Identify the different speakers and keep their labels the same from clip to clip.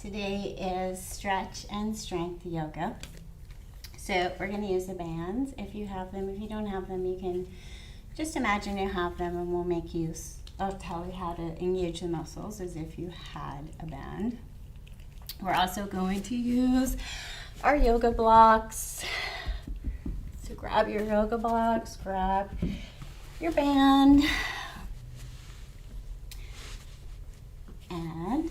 Speaker 1: Today is stretch and strength yoga. So we're going to use the bands if you have them. If you don't have them, you can just imagine you have them and we'll make use. I'll tell you how to engage the muscles as if you had a band. We're also going to use our yoga blocks. So grab your yoga blocks, grab your band, and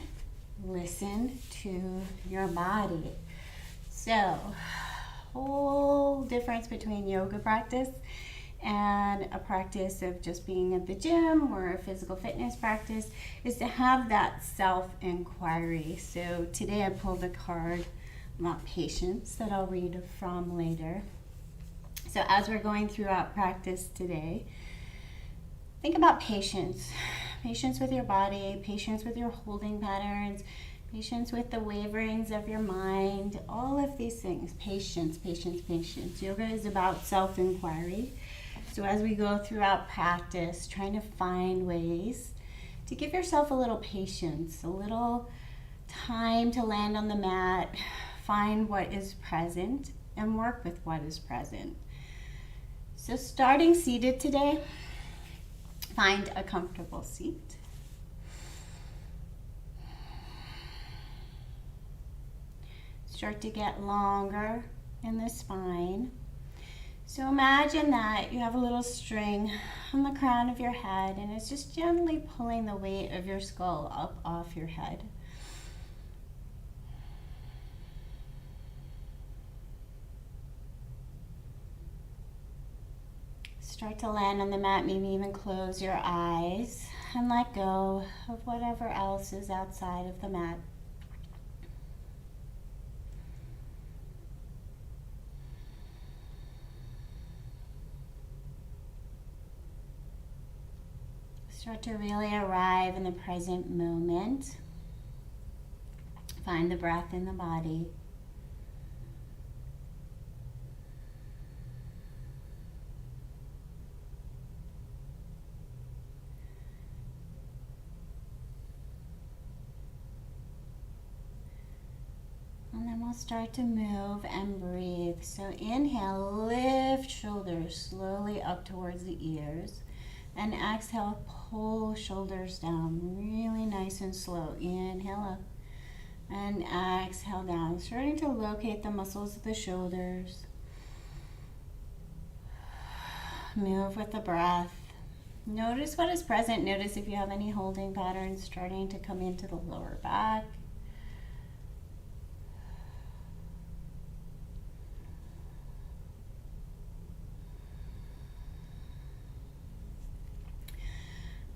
Speaker 1: listen to your body. So, whole difference between yoga practice and a practice of just being at the gym or a physical fitness practice is to have that self-inquiry. So today I pulled a card about patience that I'll read from later. So as we're going throughout practice today, think about patience. Patience with your body, patience with your holding patterns, patience with the waverings of your mind, all of these things. Patience, patience, patience. Yoga is about self-inquiry. So as we go throughout practice, trying to find ways to give yourself a little patience, a little time to land on the mat, find what is present, and work with what is present. So starting seated today, find a comfortable seat. Start to get longer in the spine. So imagine that you have a little string on the crown of your head and it's just gently pulling the weight of your skull up off your head. Start to land on the mat, maybe even close your eyes and let go of whatever else is outside of the mat. Start to really arrive in the present moment. Find the breath in the body. And then we'll start to move and breathe. So inhale, lift shoulders slowly up towards the ears. And exhale, pull shoulders down, really nice and slow. Inhale up and exhale down. Starting to locate the muscles of the shoulders. Move with the breath. Notice what is present. Notice if you have any holding patterns starting to come into the lower back.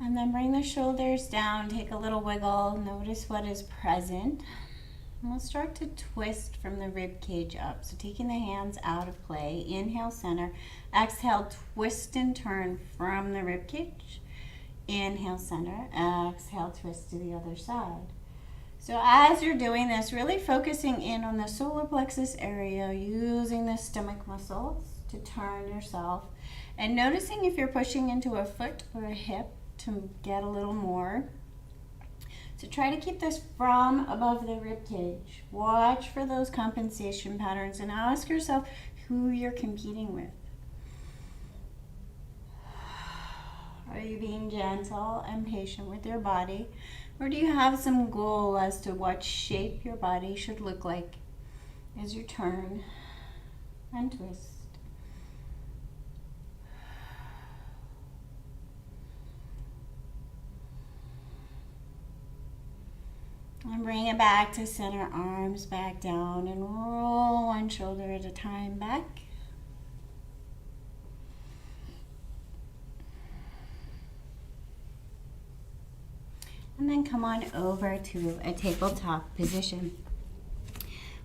Speaker 1: And then bring the shoulders down, take a little wiggle, notice what is present. And we'll start to twist from the rib cage up. So taking the hands out of play, inhale center, exhale twist and turn from the rib cage. Inhale center, exhale twist to the other side. So as you're doing this, really focusing in on the solar plexus area, using the stomach muscles to turn yourself. And noticing if you're pushing into a foot or a hip, to get a little more. So try to keep this from above the rib cage. Watch for those compensation patterns and ask yourself who you're competing with. Are you being gentle and patient with your body? Or do you have some goal as to what shape your body should look like as you turn and twist? And bring it back to center, arms back down, and roll one shoulder at a time back. And then come on over to a tabletop position.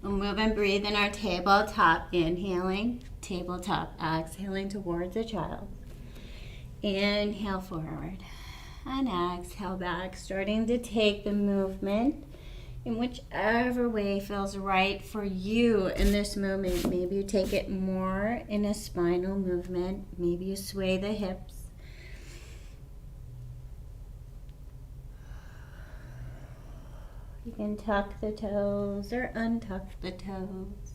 Speaker 1: We'll move and breathe in our tabletop, inhaling, tabletop, exhaling towards a child. Inhale forward and exhale back, starting to take the movement in whichever way feels right for you in this moment. Maybe you take it more in a spinal movement. Maybe you sway the hips. You can tuck the toes or untuck the toes.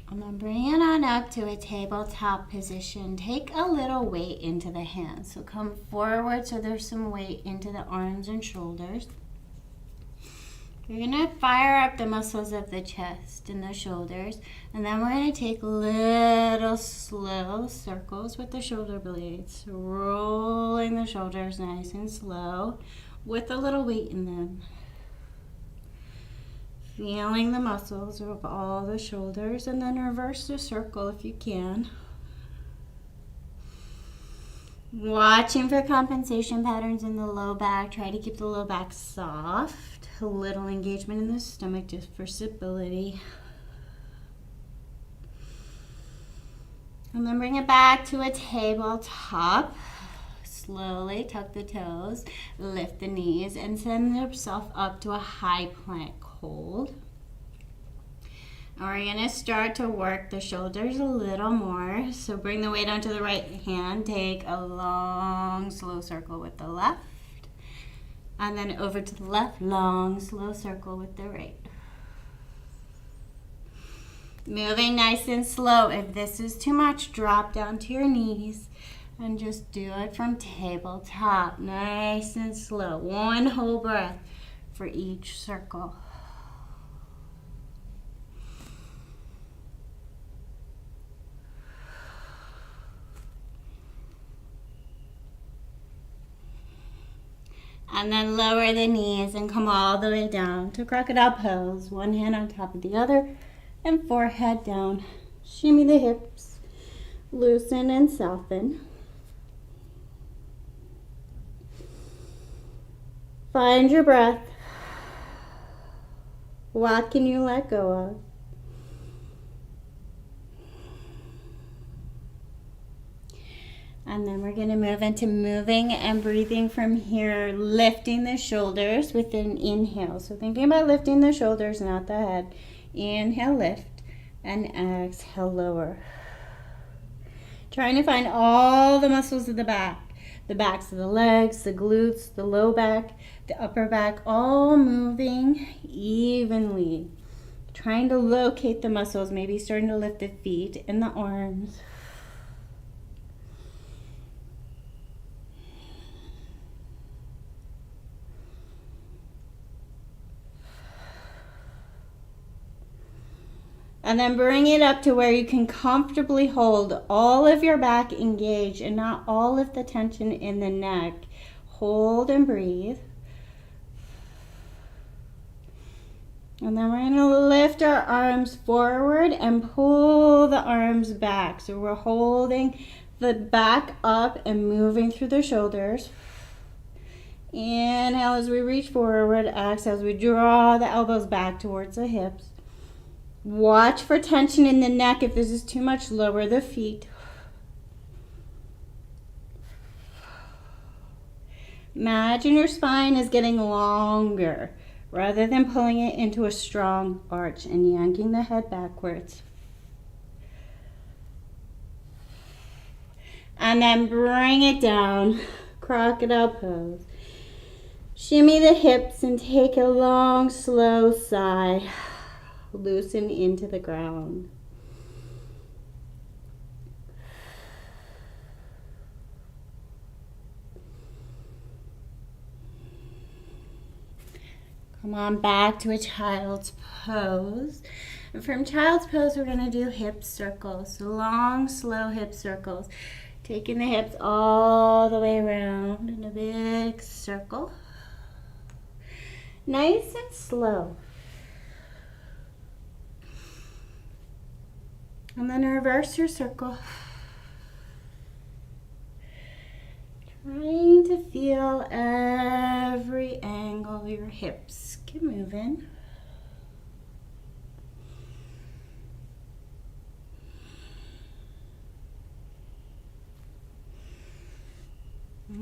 Speaker 1: And then bring it on up to a tabletop position. Take a little weight into the hands. So come forward so there's some weight into the arms and shoulders. You're gonna fire up the muscles of the chest and the shoulders. And then we're gonna take little slow circles with the shoulder blades. Rolling the shoulders nice and slow with a little weight in them. Feeling the muscles of all the shoulders, and then reverse the circle if you can. Watching for compensation patterns in the low back. Try to keep the low back soft. A little engagement in the stomach just for stability. And then bring it back to a tabletop. Slowly tuck the toes, lift the knees, and send yourself up to a high plank hold. And we're going to start to work the shoulders a little more. So bring the weight onto the right hand. Take a long, slow circle with the left. And then over to the left, long, slow circle with the right. Moving nice and slow. If this is too much, drop down to your knees. And just do it from tabletop, nice and slow. One whole breath for each circle. And then lower the knees and come all the way down to crocodile pose. One hand on top of the other and forehead down. Shimmy the hips, loosen and soften. Find your breath. What can you let go of? And then we're going to move into moving and breathing from here, lifting the shoulders with an inhale. So thinking about lifting the shoulders, not the head. Inhale, lift, and exhale, lower. Trying to find all the muscles of the backs of the legs, the glutes, the low back, the upper back, all moving evenly. Trying to locate the muscles, maybe starting to lift the feet and the arms. And then bring it up to where you can comfortably hold all of your back engaged and not all of the tension in the neck. Hold and breathe. And then we're going to lift our arms forward and pull the arms back. So we're holding the back up and moving through the shoulders. Inhale as we reach forward. Exhale as we draw the elbows back towards the hips. Watch for tension in the neck. If this is too much, lower the feet. Imagine your spine is getting longer rather than pulling it into a strong arch and yanking the head backwards. And then bring it down, crocodile pose. Shimmy the hips and take a long, slow sigh. Loosen into the ground. Come on back to a child's pose. And from child's pose, we're going to do hip circles. So long, slow hip circles. Taking the hips all the way around in a big circle. Nice and slow. And then reverse your circle. Trying to feel every angle of your hips. Keep moving.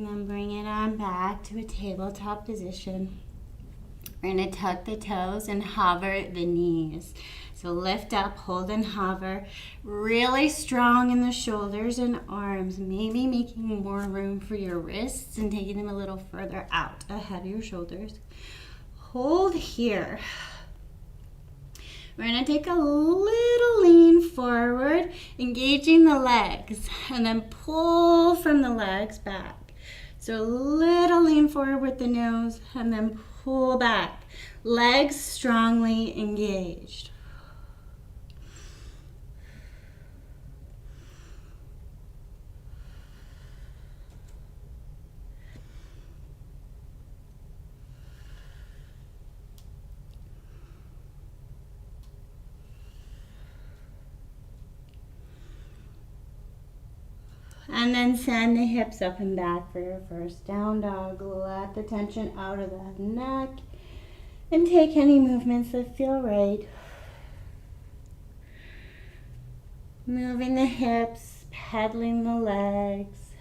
Speaker 1: And then bring it on back to a tabletop position. We're going to tuck the toes and hover the knees. So lift up, hold and hover. Really strong in the shoulders and arms. Maybe making more room for your wrists and taking them a little further out ahead of your shoulders. Hold here. We're going to take a little lean forward, engaging the legs, and then pull from the legs back. So a little lean forward with the nose, and then pull back. Legs strongly engaged. And then send the hips up and back for your first down dog. Let the tension out of the neck and take any movements that feel right. Moving the hips, pedaling the legs.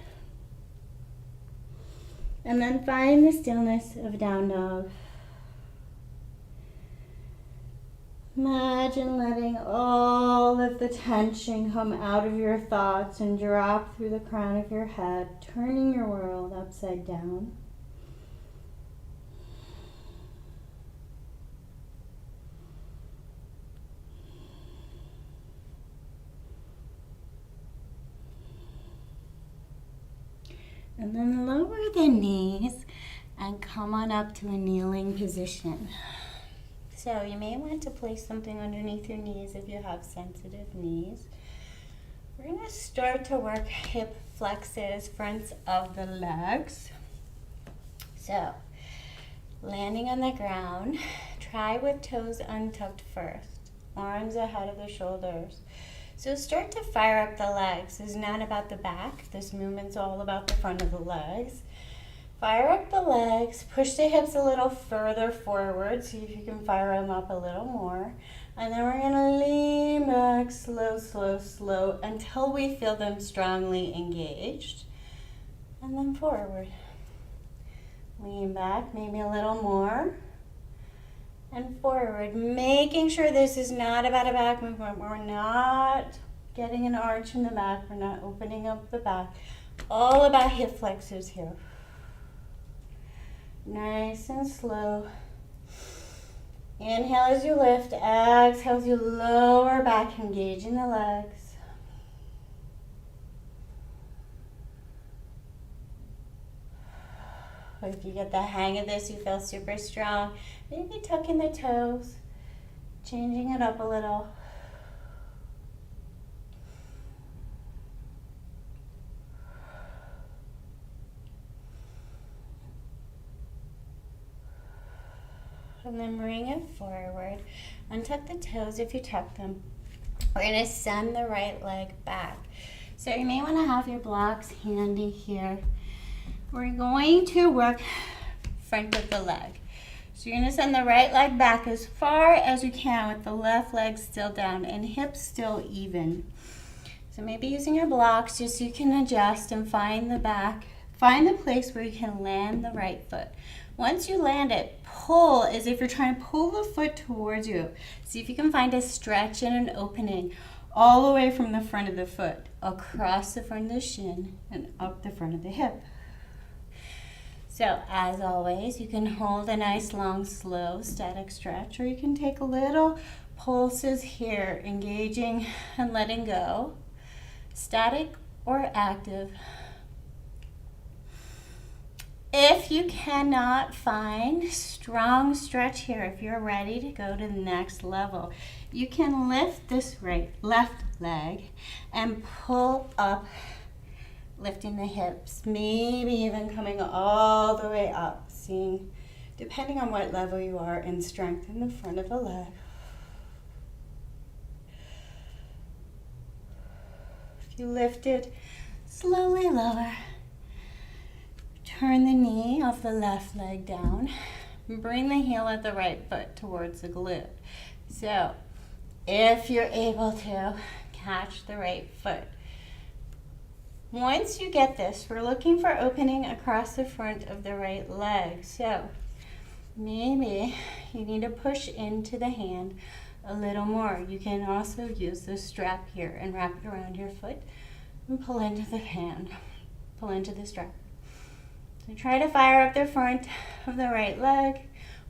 Speaker 1: And then find the stillness of down dog. Imagine letting all of the tension come out of your thoughts and drop through the crown of your head, turning your world upside down. And then lower the knees and come on up to a kneeling position. So you may want to place something underneath your knees if you have sensitive knees. We're going to start to work hip flexes, fronts of the legs. So landing on the ground, try with toes untucked first, arms ahead of the shoulders. So start to fire up the legs. This is not about the back. This movement's all about the front of the legs. Fire up the legs, push the hips a little further forward, see if you can fire them up a little more. And then we're gonna lean back, slow, slow, slow, until we feel them strongly engaged. And then forward. Lean back, maybe a little more. And forward, making sure this is not about a back movement. We're not getting an arch in the back, we're not opening up the back. All about hip flexors here. Nice and slow. Inhale as you lift, exhale as you lower back, engaging the legs. If you get the hang of this, you feel super strong. Maybe tucking the toes, changing it up a little. And then bring it forward. Untuck the toes if you tuck them. We're going to send the right leg back. So you may want to have your blocks handy here. We're going to work front of the leg. So you're going to send the right leg back as far as you can with the left leg still down and hips still even. So maybe using your blocks just so you can adjust and find the back. Find the place where you can land the right foot. Once you land it, pull as if you're trying to pull the foot towards you. See if you can find a stretch and an opening all the way from the front of the foot, across the front of the shin and up the front of the hip. So as always, you can hold a nice long, slow, static stretch, or you can take a little pulses here, engaging and letting go, static or active. If you cannot find strong stretch here, if you're ready to go to the next level, you can lift this left leg and pull up, lifting the hips, maybe even coming all the way up, seeing, depending on what level you are, in strength in the front of the leg. If you lift it, slowly lower. Turn the knee of the left leg down. Bring the heel of the right foot towards the glute. So, if you're able to, catch the right foot. Once you get this, we're looking for opening across the front of the right leg. So maybe you need to push into the hand a little more. You can also use this strap here and wrap it around your foot and pull into the hand, pull into the strap. So try to fire up the front of the right leg.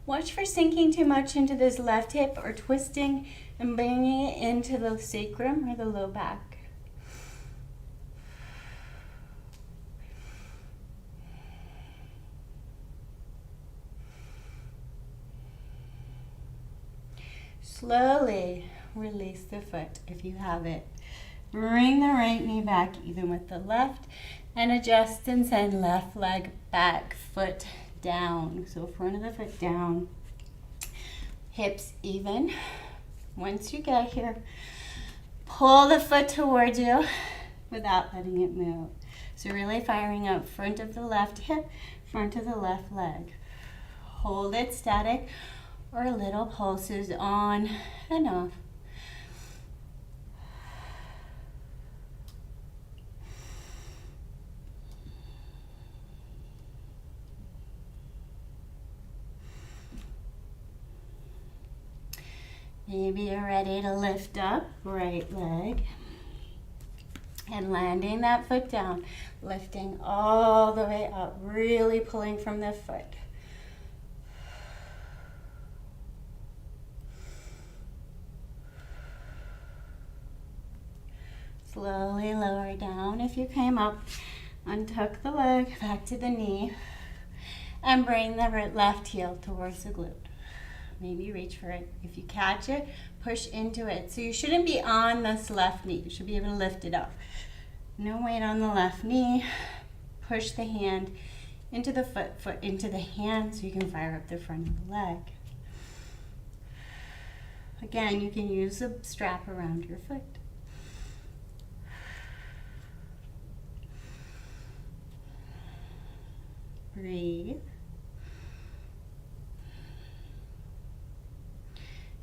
Speaker 1: Watch for sinking too much into this left hip or twisting and bringing it into the sacrum or the low back. Slowly release the foot if you have it. Bring the right knee back even with the left and adjust and send left leg back, foot down. So front of the foot down, hips even. Once you get here, pull the foot towards you without letting it move. So really firing up front of the left hip, front of the left leg. Hold it static or little pulses on and off. Maybe you're ready to lift up, right leg, and landing that foot down, lifting all the way up, really pulling from the foot. Slowly lower down if you came up. Untuck the leg back to the knee and bring the left heel towards the glute. Maybe reach for it. If you catch it, push into it. So you shouldn't be on this left knee. You should be able to lift it up. No weight on the left knee. Push the hand into the foot into the hand so you can fire up the front of the leg. Again, you can use the strap around your foot. Breathe.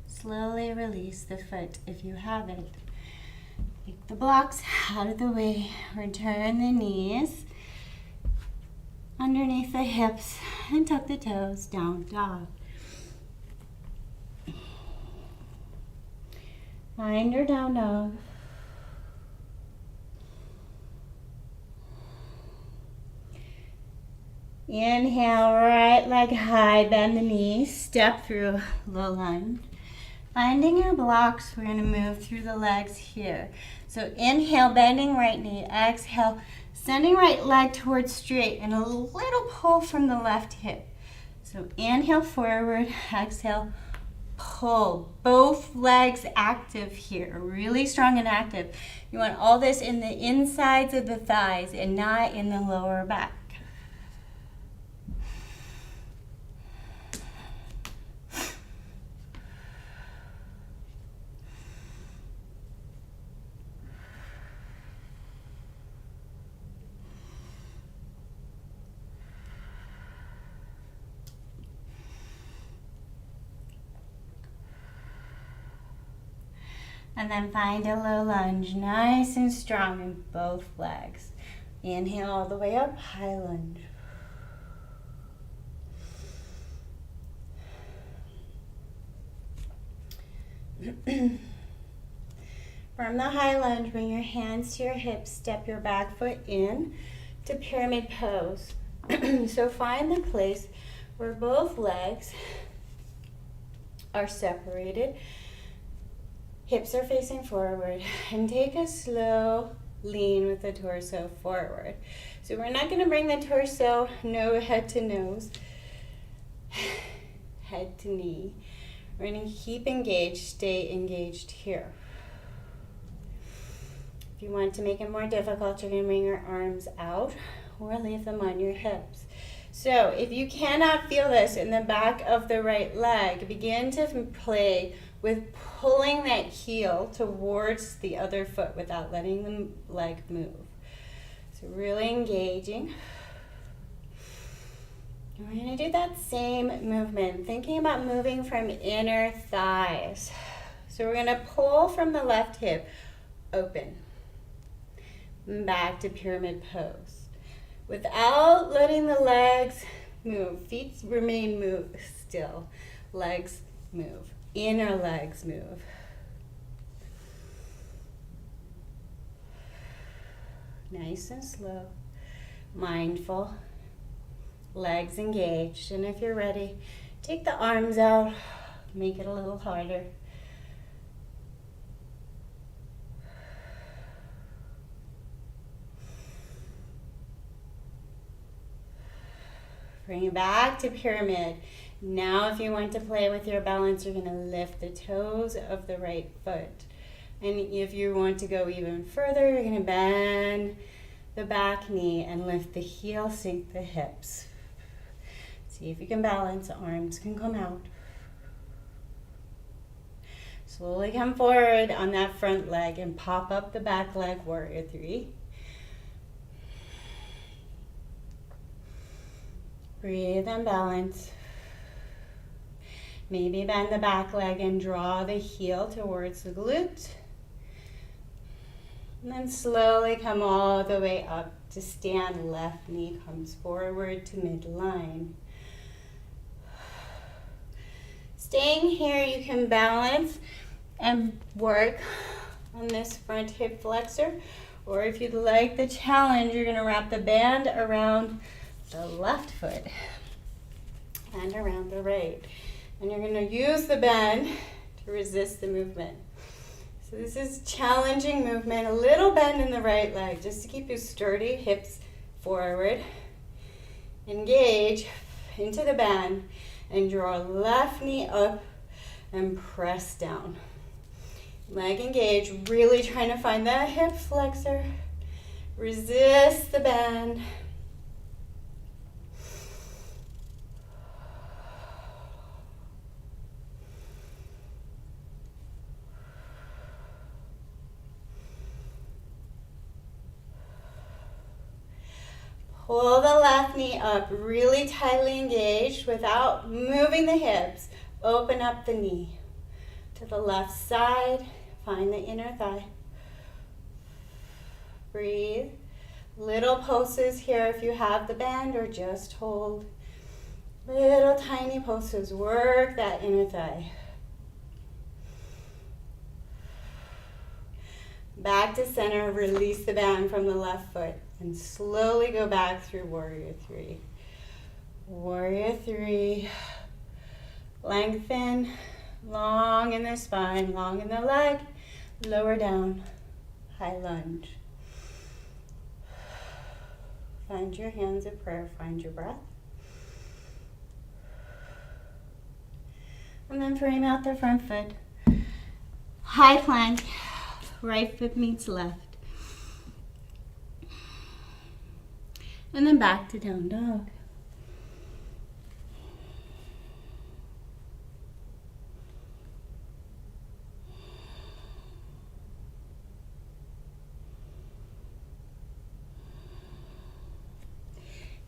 Speaker 1: Slowly release the foot if you have it. Take the blocks out of the way. Return the knees underneath the hips and tuck the toes, down dog. Find your down dog. Inhale, right leg high, bend the knees, step through low lunge. Finding your blocks, we're going to move through the legs here. So inhale, bending right knee, exhale, sending right leg towards straight and a little pull from the left hip. So inhale forward, exhale, pull. Both legs active here, really strong and active. You want all this in the insides of the thighs and not in the lower back. And then find a low lunge, nice and strong in both legs. Inhale all the way up, high lunge. From the high lunge, bring your hands to your hips, step your back foot in to pyramid pose. So find the place where both legs are separated. Hips are facing forward, and take a slow lean with the torso forward. So we're not going to bring the torso head to nose, head to knee. We're going to keep engaged, stay engaged here. If you want to make it more difficult, you're going to bring your arms out or leave them on your hips. So if you cannot feel this in the back of the right leg, begin to play with pulling that heel towards the other foot without letting the leg move. So really engaging. We're going to do that same movement, thinking about moving from inner thighs. So we're going to pull from the left hip, open. and back to pyramid pose. Without letting the legs move, feet remain still, legs move, inner legs move. Nice and slow, mindful, legs engaged, and if you're ready, take the arms out, make it a little harder. Bring it back to pyramid. Now if you want to play with your balance, you're going to lift the toes of the right foot. And if you want to go even further, you're going to bend the back knee and lift the heel, sink the hips. See if you can balance, arms can come out. Slowly come forward on that front leg and pop up the back leg, warrior three. Breathe and balance. Maybe bend the back leg and draw the heel towards the glute. And then slowly come all the way up to stand. Left knee comes forward to midline. Staying here, you can balance and work on this front hip flexor. Or if you'd like the challenge, you're going to wrap the band around the left foot and around the right. And you're going to use the bend to resist the movement. So this is challenging movement, a little bend in the right leg just to keep you sturdy, hips forward. Engage into the bend and draw left knee up and press down. Leg engage, really trying to find that hip flexor. Resist the bend. Pull the left knee up, really tightly engaged without moving the hips. Open up the knee to the left side. Find the inner thigh. Breathe. Little pulses here if you have the band, or just hold. Little tiny pulses. Work that inner thigh. Back to center. Release the band from the left foot. And slowly go back through warrior three. Warrior three. Lengthen. Long in the spine, long in the leg. Lower down. High lunge. Find your hands of prayer. Find your breath. And then frame out the front foot. High plank. Right foot meets left. And then back to down dog.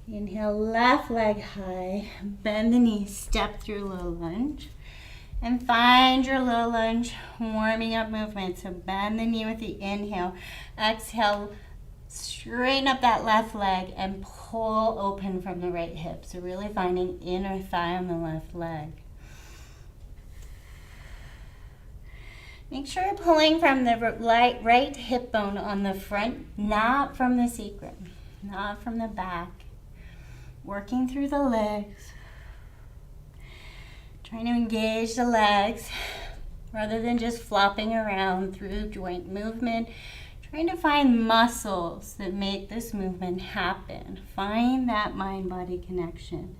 Speaker 1: Inhale, left leg high, bend the knee, step through low lunge. And find your low lunge warming up movement. So bend the knee with the inhale. Exhale, straighten up that left leg and pull open from the right hip. So really finding inner thigh on the left leg. Make sure you're pulling from the right hip bone on the front, not from the sacrum, not from the back. Working through the legs. Trying to engage the legs rather than just flopping around through joint movement. Trying to find muscles that make this movement happen. Find that mind-body connection.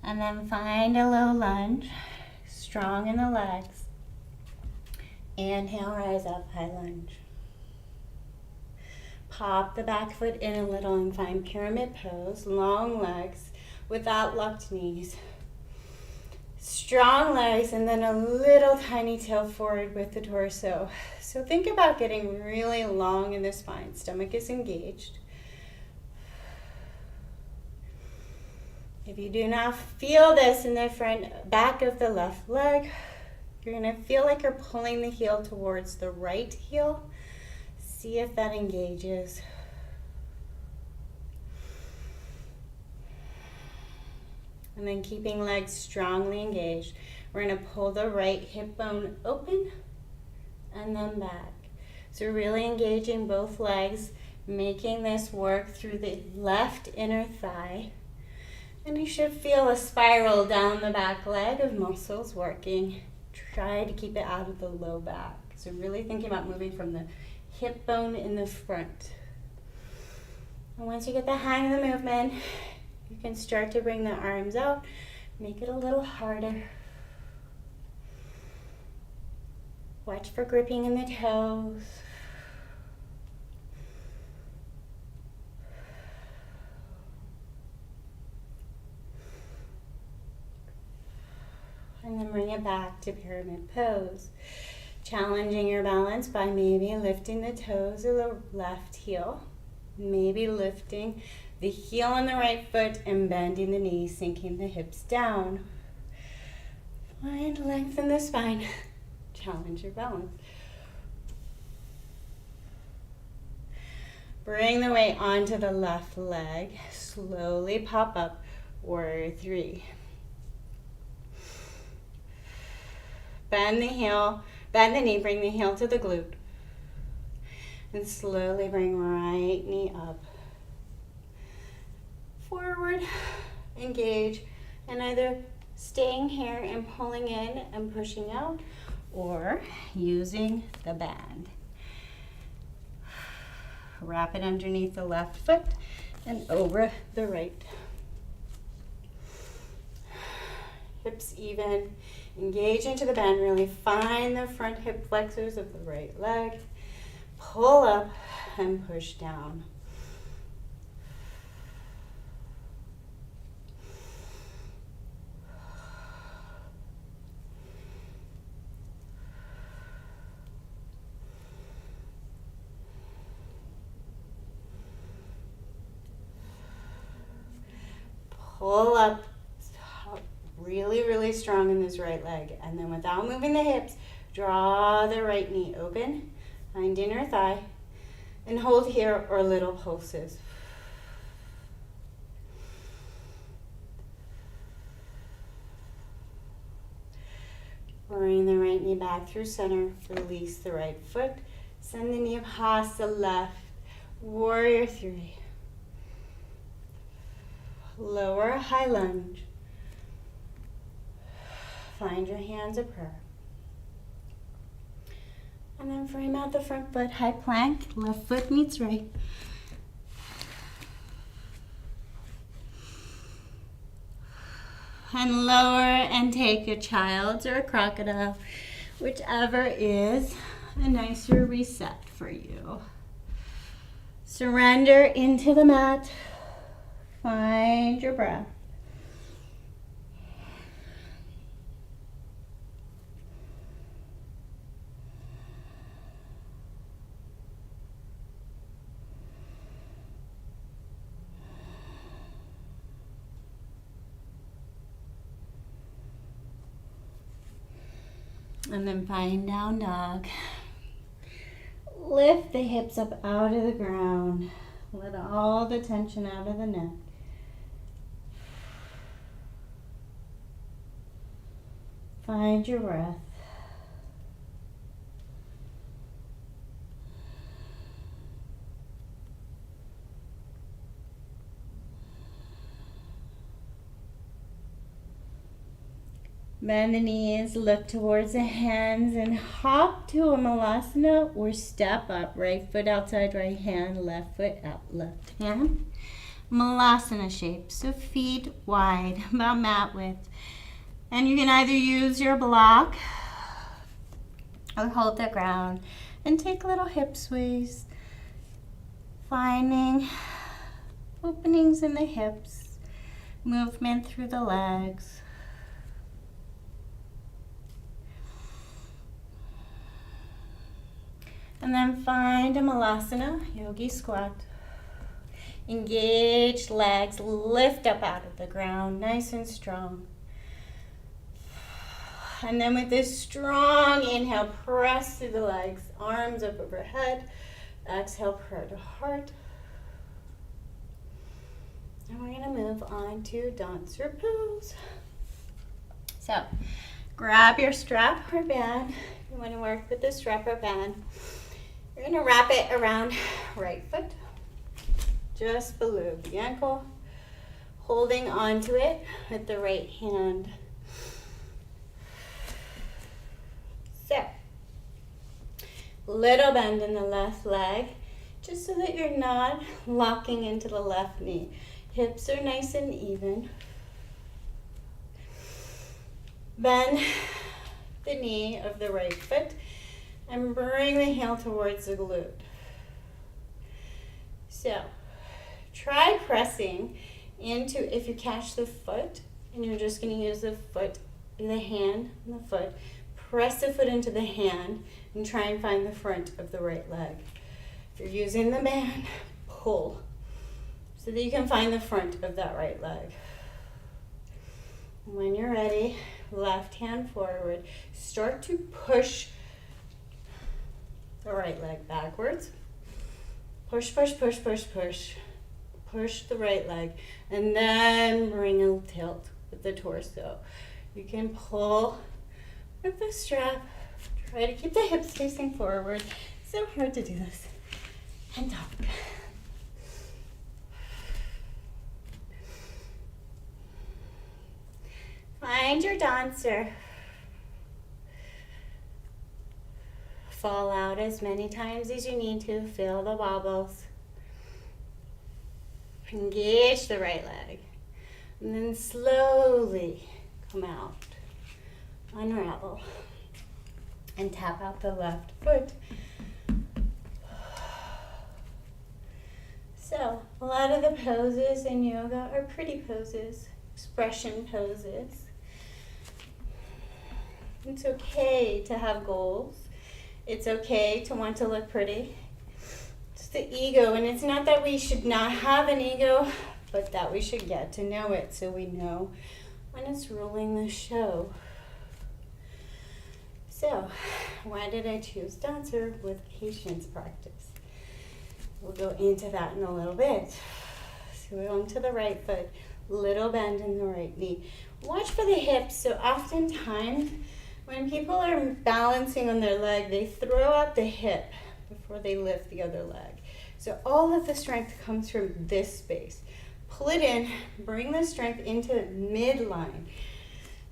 Speaker 1: And then find a low lunge, strong in the legs. Inhale, rise up, high lunge. Pop the back foot in a little and find pyramid pose, long legs without locked knees. Strong legs and then a little tiny tail forward with the torso. So think about getting really long in the spine. Stomach is engaged. If you do not feel this in the front back of the left leg, you're going to feel like you're pulling the heel towards the right heel. See if that engages. And then keeping legs strongly engaged, we're going to pull the right hip bone open and then back. So really engaging both legs, making this work through the left inner thigh. And you should feel a spiral down the back leg of muscles working. Try to keep it out of the low back. So really thinking about moving from the hip bone in the front. And once you get the hang of the movement, you can start to bring the arms out, make it a little harder. Watch for gripping in the toes. And then bring it back to pyramid pose. Challenging your balance by maybe lifting the toes of the left heel. Maybe lifting the heel on the right foot and bending the knees, sinking the hips down. Find length in the spine. Challenge your balance. Bring the weight onto the left leg. Slowly pop up. Warrior 3. Bend the heel, bend the knee, bring the heel to the glute. And slowly bring right knee up. Forward, engage, and either staying here and pulling in and pushing out, or using the band. Wrap it underneath the left foot and over the right. Hips even. Engage into the bend, really find the front hip flexors of the right leg. Pull up and push down. Pull up. Really, really strong in this right leg. And then without moving the hips, draw the right knee open, find inner thigh, and hold here or little pulses. Bring the right knee back through center, release the right foot, send the knee up past the left, warrior 3. Lower high lunge. Find your hands of prayer. And then frame out the front foot, high plank, left foot meets right. And lower and take a child's or a crocodile, whichever is a nicer reset for you. Surrender into the mat. Find your breath. And then find down dog. Lift the hips up out of the ground. Let all the tension out of the neck. Find your breath. Bend the knees, look towards the hands, and hop to a malasana or step up. Right foot outside, right hand, left foot out, left hand. Malasana shape, so feet wide, about mat width. And you can either use your block or hold the ground and take little hip sways, finding openings in the hips, movement through the legs. And then find a malasana, yogi squat. Engage legs, lift up out of the ground, nice and strong. And then with this strong inhale, press through the legs, arms up overhead. Exhale, prayer to heart. And we're gonna move on to dancer pose. So, grab your strap or band. You wanna work with the strap or band. You're gonna wrap it around right foot, just below the ankle, holding onto it with the right hand. So, little bend in the left leg, just so that you're not locking into the left knee. Hips are nice and even. Bend the knee of the right foot and bring the heel towards the glute. So, try pressing into, if you catch the foot, and you're just going to use the foot, the hand, and the foot, press the foot into the hand and try and find the front of the right leg. If you're using the band, pull so that you can find the front of that right leg. When you're ready, left hand forward. Start to push the right leg backwards. Push, push, push, push, push. Push the right leg. And then bring a tilt with the torso. You can pull with the strap. Try to keep the hips facing forward. So hard to do this. And talk. Find your dancer. Fall out as many times as you need to. Feel the wobbles. Engage the right leg. And then slowly come out. Unravel. And tap out the left foot. So, a lot of the poses in yoga are pretty poses, expression poses. It's okay to have goals. It's okay to want to look pretty. It's the ego, and it's not that we should not have an ego, but that we should get to know it so we know when it's ruling the show. So, why did I choose dancer with patience practice? We'll go into that in a little bit. So we're on to the right foot, little bend in the right knee. Watch for the hips. So oftentimes when people are balancing on their leg, they throw out the hip before they lift the other leg. So all of the strength comes from this space. Pull it in, bring the strength into midline.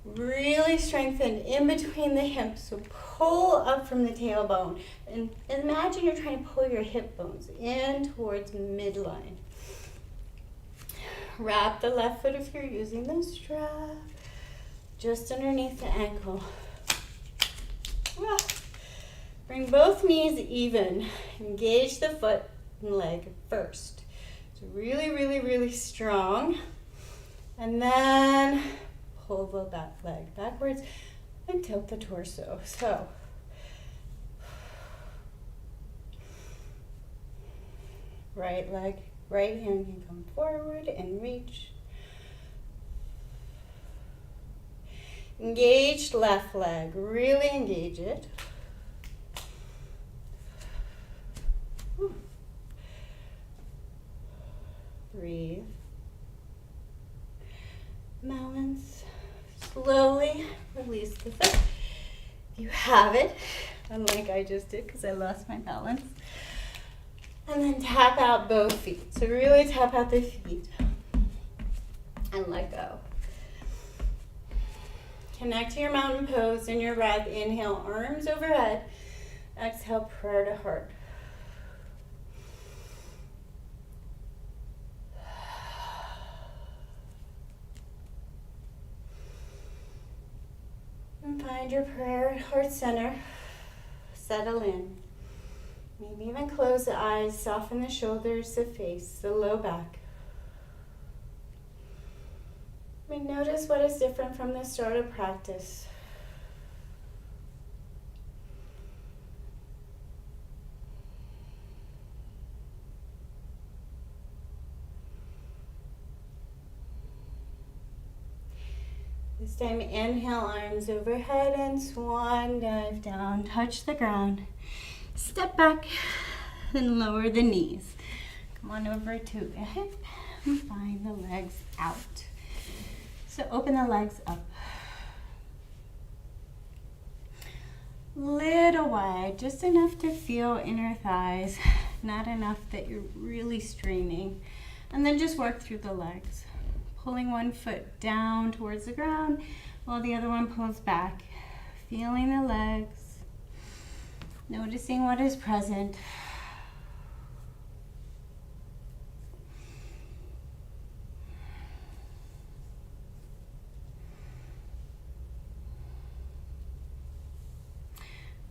Speaker 1: Really strengthen in between the hips. So pull up from the tailbone. And imagine you're trying to pull your hip bones in towards midline. Wrap the left foot if you're using the strap just underneath the ankle. Bring both knees even. Engage the foot and leg first. It's really, really, really strong. And then pull the back leg backwards and tilt the torso. So, right leg, right hand can come forward and reach. Engage left leg, really engage it. Breathe. Balance. Slowly release the foot. You have it, unlike I just did because I lost my balance. And then tap out both feet. So really tap out the feet and let go. Connect to your mountain pose in your breath. Inhale, arms overhead. Exhale, prayer to heart. And find your prayer at heart center. Settle in. Maybe even close the eyes, soften the shoulders, the face, the low back. And notice what is different from the start of practice. This time, inhale, arms overhead and swan dive down. Touch the ground. Step back and lower the knees. Come on over to a hip and find the legs out. So open the legs up. Little wide, just enough to feel inner thighs, not enough that you're really straining. And then just work through the legs. Pulling one foot down towards the ground while the other one pulls back. Feeling the legs. Noticing what is present.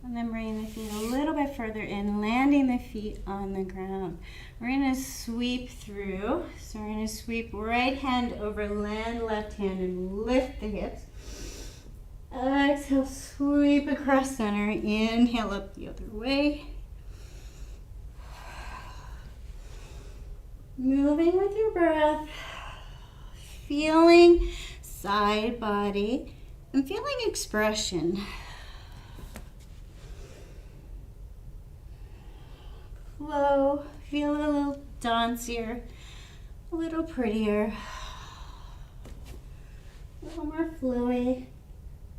Speaker 1: And then bringing the feet a little bit further in, landing the feet on the ground. We're going to sweep through. So we're going to sweep right hand over, land left hand, and lift the hips. Exhale, sweep across center. Inhale up the other way. Moving with your breath. Feeling side body and feeling expression. Flow, feel a little dancier, a little prettier, a little more flowy,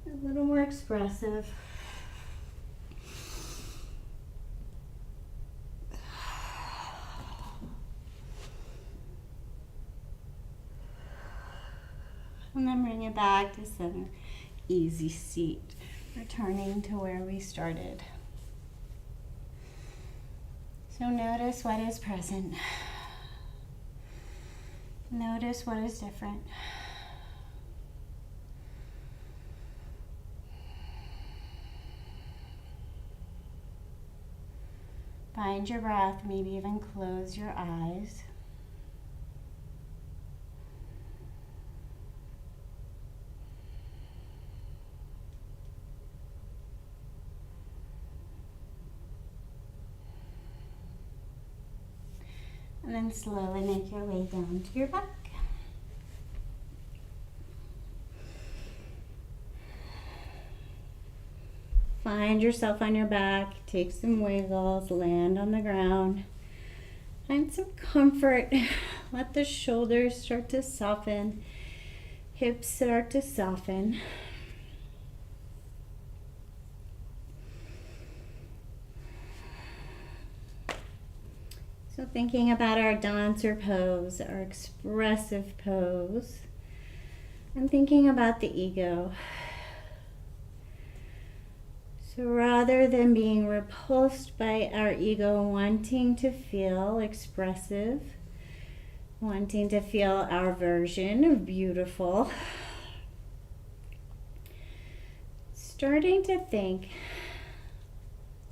Speaker 1: a little more expressive. And then bring it back to center. Easy seat, returning to where we started. So notice what is present. Notice what is different. Find your breath, maybe even close your eyes. And then slowly make your way down to your back. Find yourself on your back, take some wiggles, land on the ground. Find some comfort. Let the shoulders start to soften, hips start to soften. So thinking about our dancer pose, our expressive pose, and thinking about the ego. So rather than being repulsed by our ego wanting to feel expressive, wanting to feel our version of beautiful, starting to think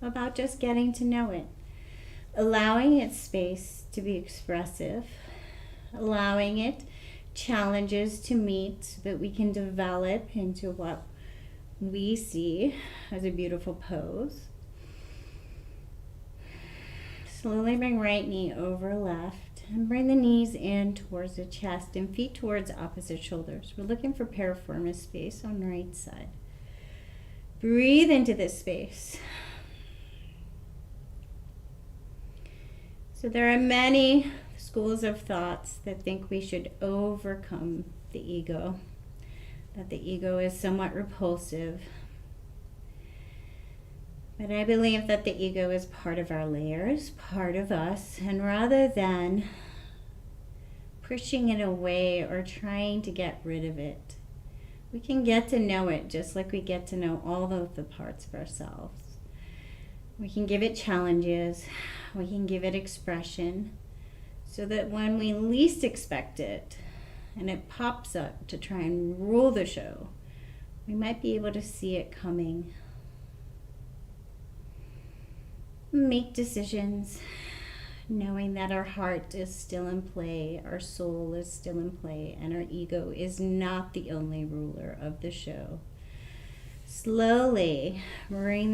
Speaker 1: about just getting to know it. Allowing it space to be expressive, allowing it challenges to meet so that we can develop into what we see as a beautiful pose. Slowly bring right knee over left and bring the knees in towards the chest and feet towards opposite shoulders. We're looking for piriformis space on the right side. Breathe into this space. So there are many schools of thoughts that think we should overcome the ego, that the ego is somewhat repulsive. But I believe that the ego is part of our layers, part of us, and rather than pushing it away or trying to get rid of it, we can get to know it just like we get to know all of the parts of ourselves. We can give it challenges, we can give it expression, so that when we least expect it, and it pops up to try and rule the show, we might be able to see it coming. Make decisions, knowing that our heart is still in play, our soul is still in play, and our ego is not the only ruler of the show. Slowly bring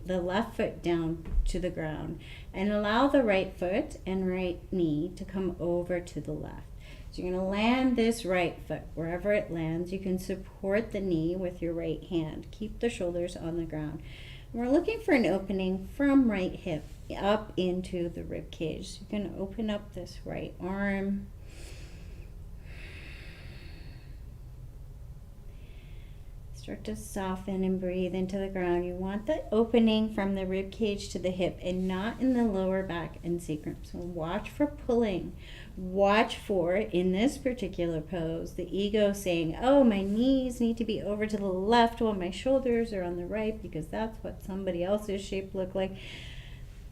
Speaker 1: the left foot down to the ground and allow the right foot and right knee to come over to the left.
Speaker 2: So you're going to land this right foot wherever it lands. You can support the knee with your right hand. Keep the shoulders on the ground. We're looking for an opening from right hip up into the rib cage. So you can open up this right arm. Start to soften and breathe into the ground. You want the opening from the rib cage to the hip and not in the lower back and sacrum. So watch for pulling. Watch for, in this particular pose, the ego saying, oh, my knees need to be over to the left while my shoulders are on the right because that's what somebody else's shape look like.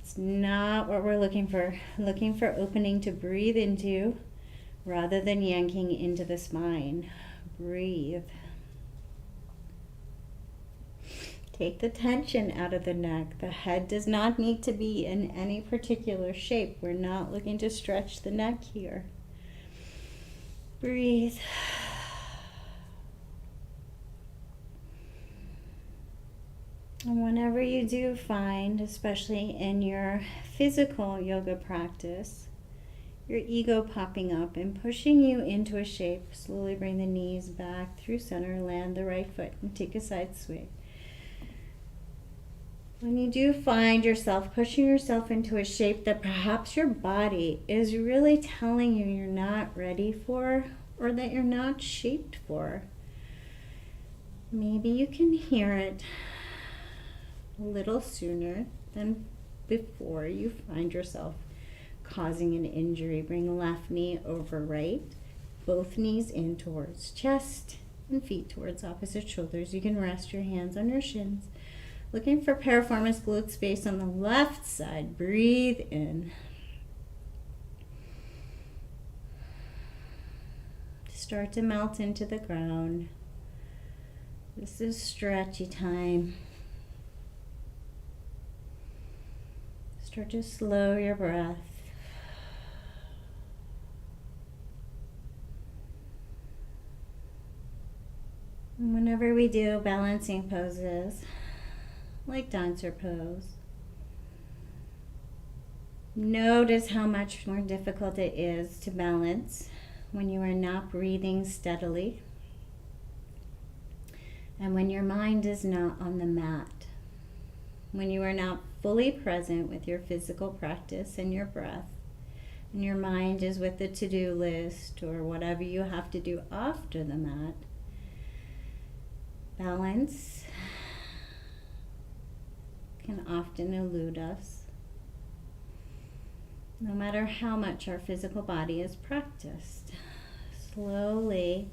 Speaker 2: It's not what we're looking for. Looking for opening to breathe into rather than yanking into the spine. Breathe. Take the tension out of the neck. The head does not need to be in any particular shape. We're not looking to stretch the neck here. Breathe. And whenever you do find, especially in your physical yoga practice, your ego popping up and pushing you into a shape, slowly bring the knees back through center, land the right foot, and take a side swing. When you do find yourself pushing yourself into a shape that perhaps your body is really telling you you're not ready for or that you're not shaped for, maybe you can hear it a little sooner than before you find yourself causing an injury. Bring left knee over right, both knees in towards chest and feet towards opposite shoulders. You can rest your hands on your shins. Looking for piriformis glute space on the left side. Breathe in. Start to melt into the ground. This is stretchy time. Start to slow your breath. And whenever we do balancing poses, like dancer pose, notice how much more difficult it is to balance when you are not breathing steadily and when your mind is not on the mat, when you are not fully present with your physical practice and your breath, and your mind is with the to-do list or whatever you have to do after the mat. Balance can often elude us, no matter how much our physical body is practiced. Slowly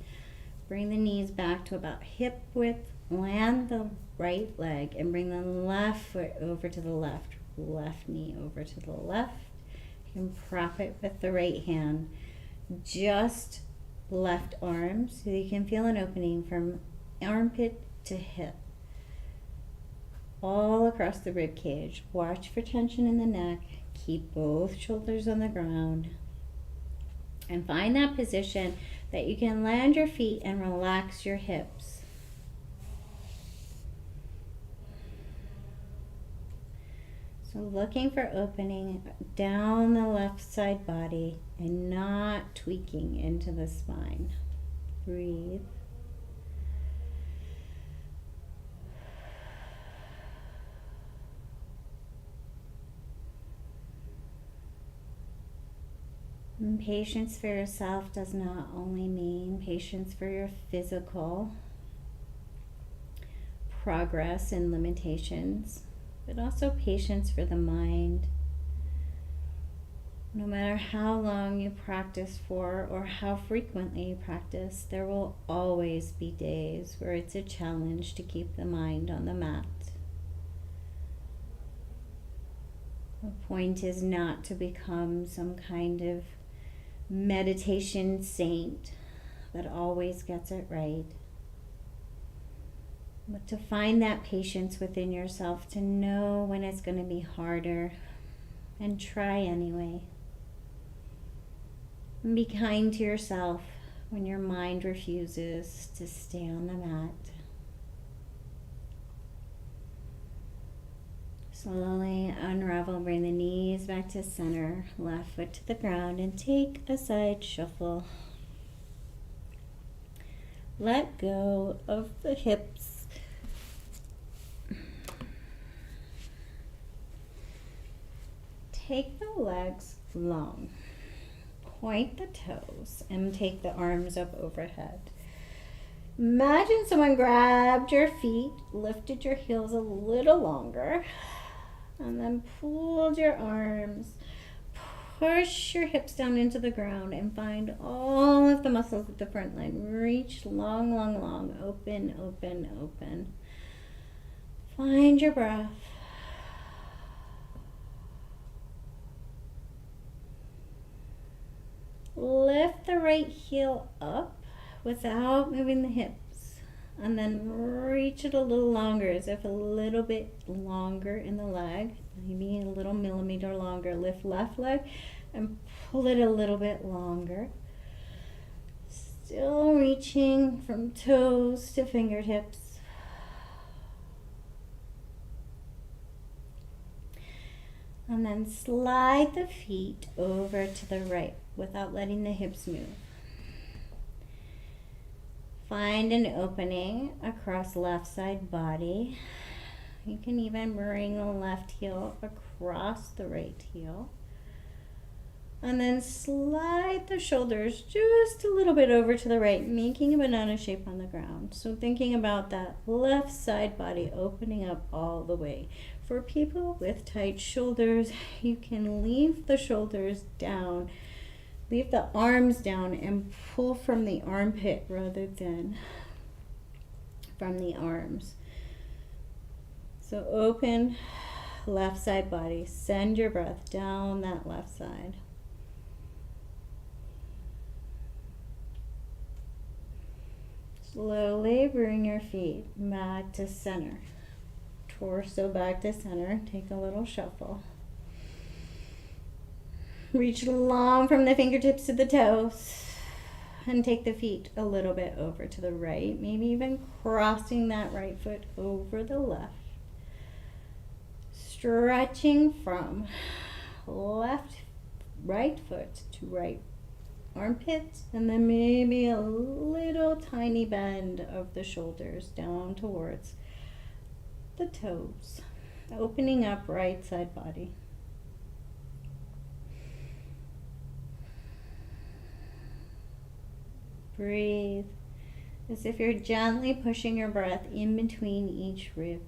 Speaker 2: bring the knees back to about hip width, land the right leg, and bring the left foot over to the left, left knee over to the left. You can prop it with the right hand, just left arm, so you can feel an opening from armpit to hip, all across the rib cage. Watch for tension in the neck. Keep both shoulders on the ground. And find that position that you can land your feet and relax your hips. So looking for opening down the left side body and not tweaking into the spine. Breathe. And patience for yourself does not only mean patience for your physical progress and limitations, but also patience for the mind. No matter how long you practice for or how frequently you practice, there will always be days where it's a challenge to keep the mind on the mat. The point is not to become some kind of meditation saint that always gets it right, but to find that patience within yourself, to know when it's going to be harder and try anyway. And be kind to yourself when your mind refuses to stay on the mat. Slowly unravel, bring the knees back to center, left foot to the ground, and take a side shuffle. Let go of the hips. Take the legs long. Point the toes and take the arms up overhead. Imagine someone grabbed your feet, lifted your heels a little longer, and then pulled your arms. Push your hips down into the ground and find all of the muscles at the front line. Reach long, long, long. Open, open, open. Find your breath. Lift the right heel up without moving the hips. And then reach it a little longer, as if a little bit longer in the leg, maybe a little millimeter longer. Lift left leg and pull it a little bit longer. Still reaching from toes to fingertips. And then slide the feet over to the right without letting the hips move. Find an opening across left side body. You can even bring the left heel across the right heel. And then slide the shoulders just a little bit over to the right, making a banana shape on the ground. So thinking about that left side body opening up all the way. For people with tight shoulders, you can leave the shoulders down. Leave the arms down and pull from the armpit rather than from the arms. So open left side body. Send your breath down that left side. Slowly bring your feet back to center. Torso back to center. Take a little shuffle. Reach long from the fingertips to the toes. And take the feet a little bit over to the right. Maybe even crossing that right foot over the left. Stretching from right foot to right armpit. And then maybe a little tiny bend of the shoulders down towards the toes. Opening up right side body. Breathe as if you're gently pushing your breath in between each rib.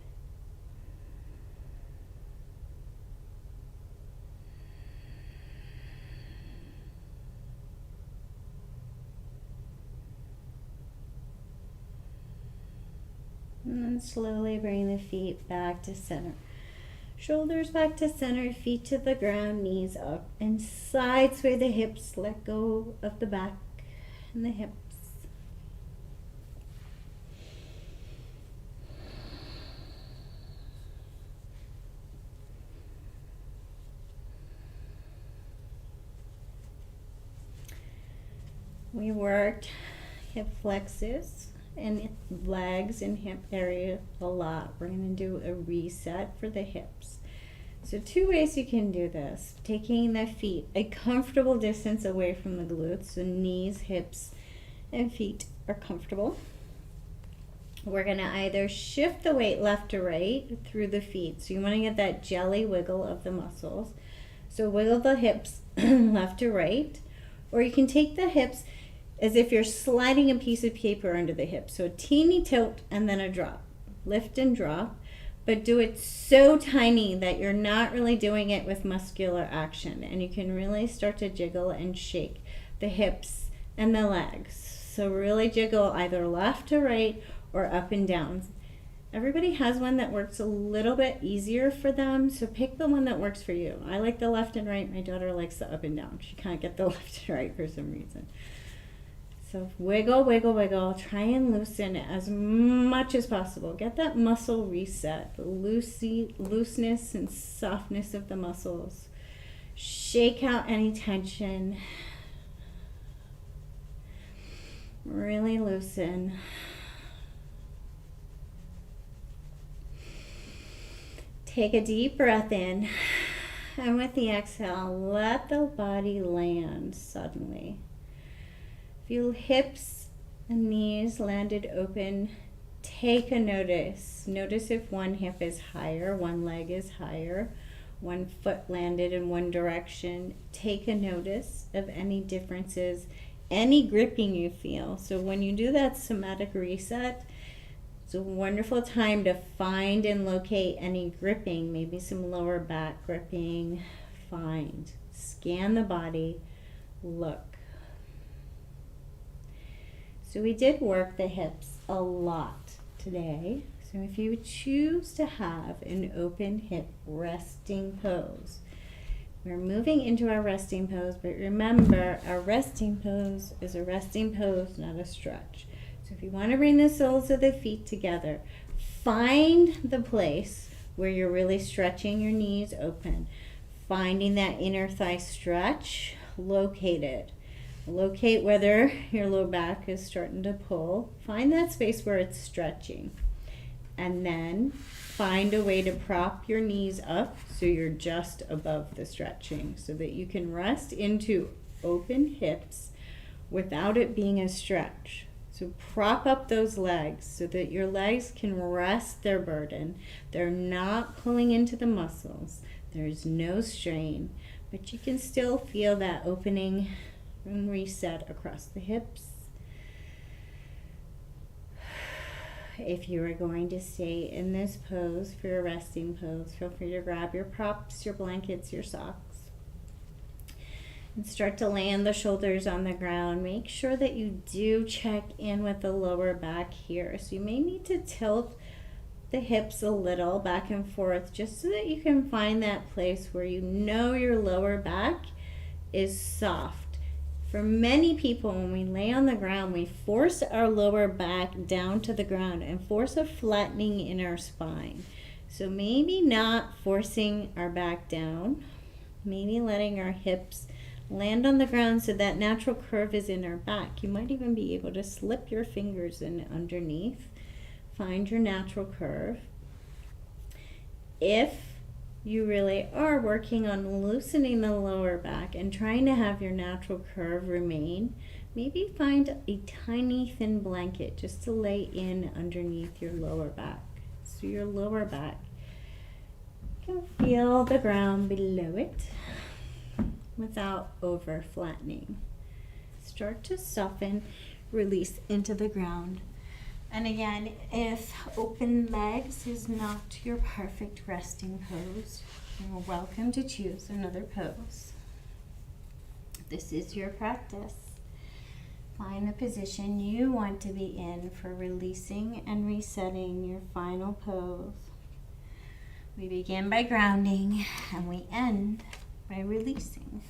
Speaker 2: And then slowly bring the feet back to center. Shoulders back to center, feet to the ground, knees up, and side sway the hips. Let go of the back and the hips. We worked hip flexors and legs and hip area a lot. We're going to do a reset for the hips. So 2 ways you can do this. Taking the feet a comfortable distance away from the glutes, so knees, hips, and feet are comfortable. We're going to either shift the weight left to right through the feet. So you want to get that jelly wiggle of the muscles. So wiggle the hips left to right. Or you can take the hips as if you're sliding a piece of paper under the hips. So a teeny tilt and then a drop. Lift and drop. But do it so tiny that you're not really doing it with muscular action. And you can really start to jiggle and shake the hips and the legs. So really jiggle either left to right or up and down. Everybody has one that works a little bit easier for them, so pick the one that works for you. I like the left and right. My daughter likes the up and down. She can't get the left and right for some reason. So wiggle, wiggle, wiggle. Try and loosen as much as possible. Get that muscle reset, the looseness and softness of the muscles. Shake out any tension. Really loosen. Take a deep breath in, and with the exhale, let the body land suddenly. Feel hips and knees landed open. Take a notice. Notice if one hip is higher, one leg is higher, one foot landed in one direction. Take a notice of any differences, any gripping you feel. So when you do that somatic reset, it's a wonderful time to find and locate any gripping, maybe some lower back gripping. Find, scan the body, look. So we did work the hips a lot today. So if you choose to have an open hip resting pose, we're moving into our resting pose, but remember, our resting pose is a resting pose, not a stretch. So if you want to bring the soles of the feet together, find the place where you're really stretching your knees open. Finding that inner thigh stretch, locate it. Locate whether your low back is starting to pull. Find that space where it's stretching. And then find a way to prop your knees up so you're just above the stretching so that you can rest into open hips without it being a stretch. So prop up those legs so that your legs can rest their burden. They're not pulling into the muscles. There's no strain, but you can still feel that opening and reset across the hips. If you are going to stay in this pose for your resting pose, feel free to grab your props, your blankets, your socks, and start to land the shoulders on the ground. Make sure that you do check in with the lower back here. So you may need to tilt the hips a little back and forth just so that you can find that place where you know your lower back is soft. For many people, when we lay on the ground, we force our lower back down to the ground and force a flattening in our spine. So maybe not forcing our back down, maybe letting our hips land on the ground so that natural curve is in our back. You might even be able to slip your fingers in underneath. Find your natural curve. If you really are working on loosening the lower back and trying to have your natural curve remain, maybe find a tiny thin blanket just to lay in underneath your lower back. So your lower back can feel the ground below it without over flattening. Start to soften, release into the ground. And again, if open legs is not your perfect resting pose, you're welcome to choose another pose. This is your practice. Find the position you want to be in for releasing and resetting your final pose. We begin by grounding and we end by releasing.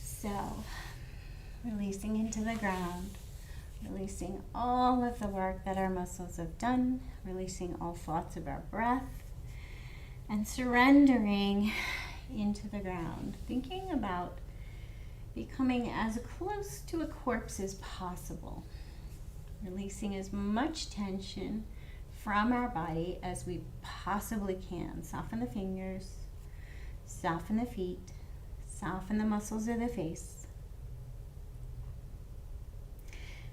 Speaker 2: So, releasing into the ground. Releasing all of the work that our muscles have done, releasing all thoughts of our breath, and surrendering into the ground, thinking about becoming as close to a corpse as possible, releasing as much tension from our body as we possibly can. Soften the fingers, soften the feet, soften the muscles of the face.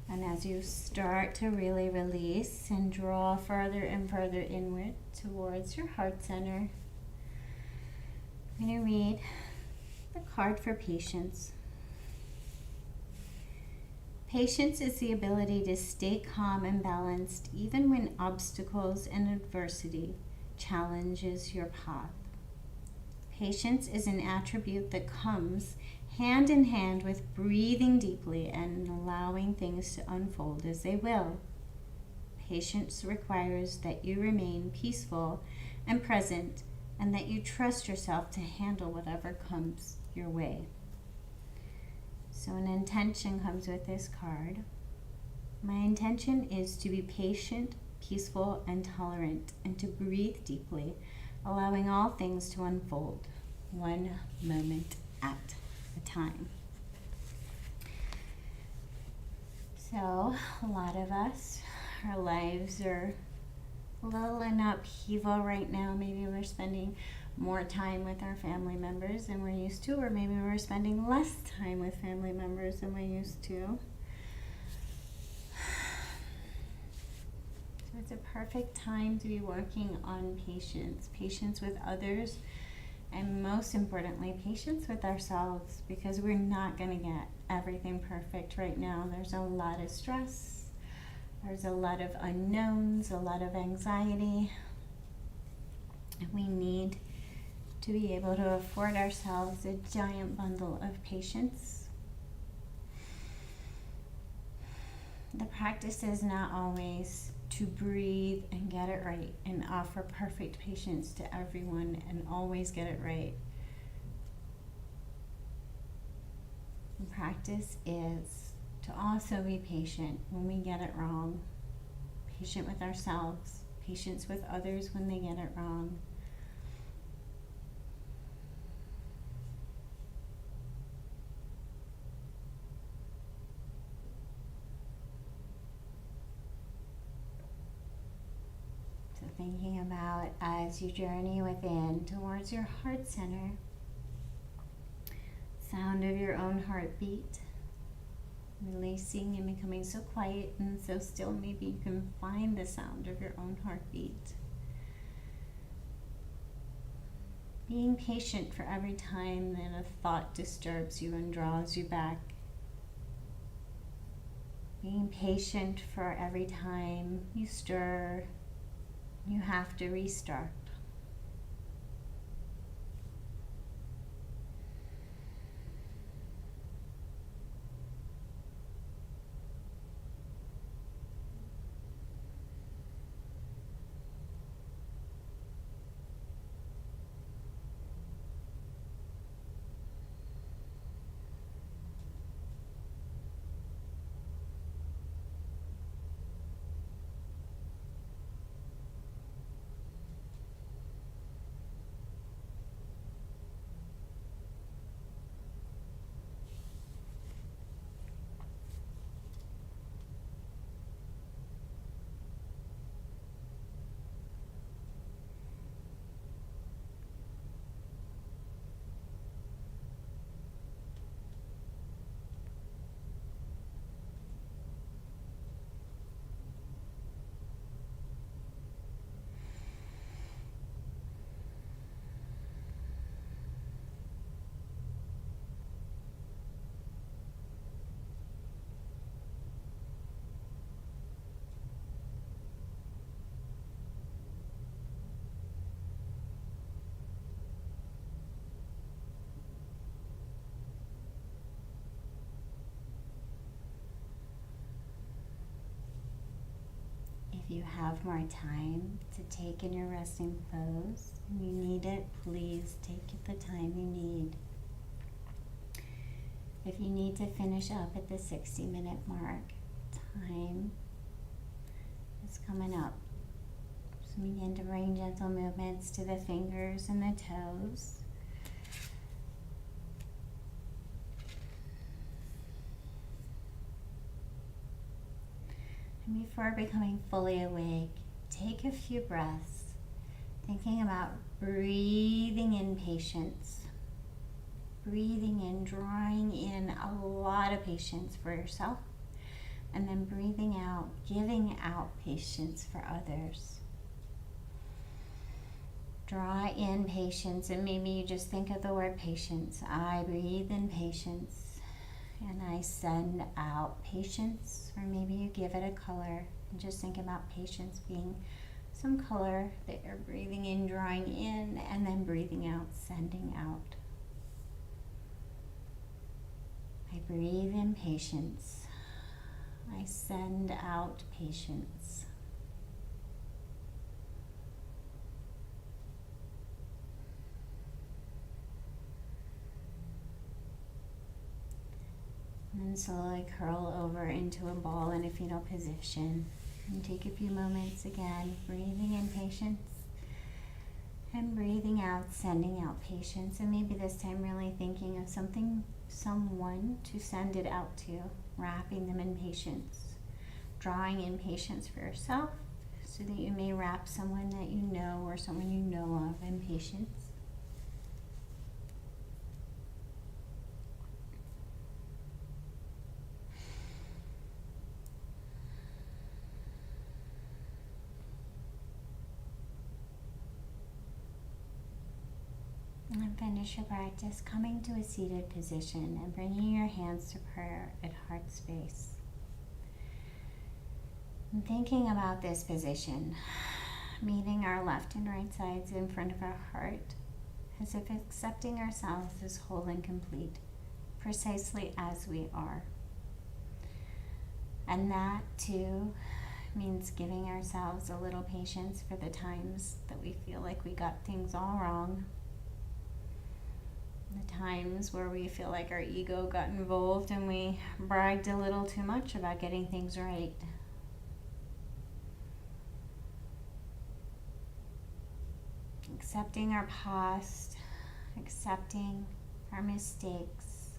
Speaker 2: And as you start to really release and draw further and further inward towards your heart center, I'm going to read the card for patience. Patience is the ability to stay calm and balanced even when obstacles and adversity challenges your path. Patience is an attribute that comes hand in hand with breathing deeply and allowing things to unfold as they will. Patience requires that you remain peaceful and present and that you trust yourself to handle whatever comes your way. So an intention comes with this card. My intention is to be patient, peaceful, and tolerant, and to breathe deeply, allowing all things to unfold one moment at a time. So, a lot of us, our lives are a little in upheaval right now. Maybe we're spending
Speaker 1: more time with our family members than we're used to, or maybe we're spending less time with family members than we're used to. So it's a perfect time to be working on patience with others, and most importantly, patience with ourselves, because we're not going to get everything perfect right now. There's a lot of stress, there's a lot of unknowns, a lot of anxiety, and we need to be able to afford ourselves a giant bundle of patience. The practice is not always to breathe and get it right and offer perfect patience to everyone and always get it right. The practice is to also be patient when we get it wrong, patient with ourselves, patience with others when they get it wrong. So thinking about as you journey within towards your heart center, sound of your own heartbeat, releasing and becoming so quiet and so still, maybe you can find the sound of your own heartbeat. Being patient for every time that a thought disturbs you and draws you back. Being patient for every time you stir, you have to restart. If you have more time to take in your resting pose and you need it, please take the time you need. If you need to finish up at the 60-minute mark, time is coming up. So begin to bring gentle movements to the fingers and the toes. And before becoming fully awake, take a few breaths, thinking about breathing in patience, breathing in, drawing in a lot of patience for yourself, and then breathing out, giving out patience for others. Draw in patience, and maybe you just think of the word patience. I breathe in patience. And I send out patience, or maybe you give it a color and just think about patience being some color that you're breathing in, drawing in, and then breathing out, sending out. I breathe in patience. I send out patience. And then slowly curl over into a ball in a fetal position. And take a few moments again, breathing in patience and breathing out, sending out patience. And maybe this time really thinking of something, someone to send it out to, wrapping them in patience. Drawing in patience for yourself so that you may wrap someone that you know or someone you know of in patience. And finish your practice coming to a seated position and bringing your hands to prayer at heart space. And thinking about this position, meeting our left and right sides in front of our heart, as if accepting ourselves as whole and complete, precisely as we are. And that too means giving ourselves a little patience for the times that we feel like we got things all wrong. The times where we feel like our ego got involved and we bragged a little too much about getting things right. Accepting our past, accepting our mistakes,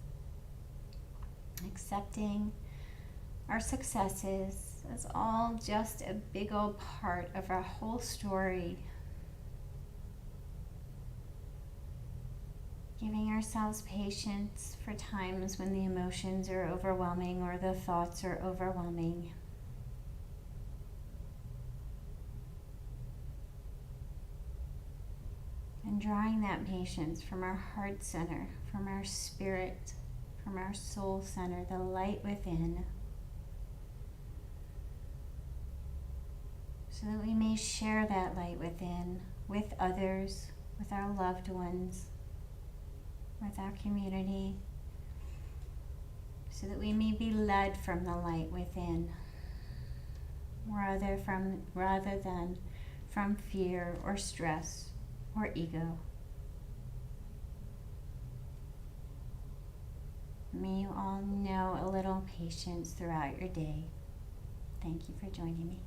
Speaker 1: accepting our successes as all just a big old part of our whole story. Giving ourselves patience for times when the emotions are overwhelming or the thoughts are overwhelming. And drawing that patience from our heart center, from our spirit, from our soul center, the light within, so that we may share that light within with others, with our loved ones, with our community, so that we may be led from the light within, rather than from fear or stress or ego. May you all know a little patience throughout your day. Thank you for joining me.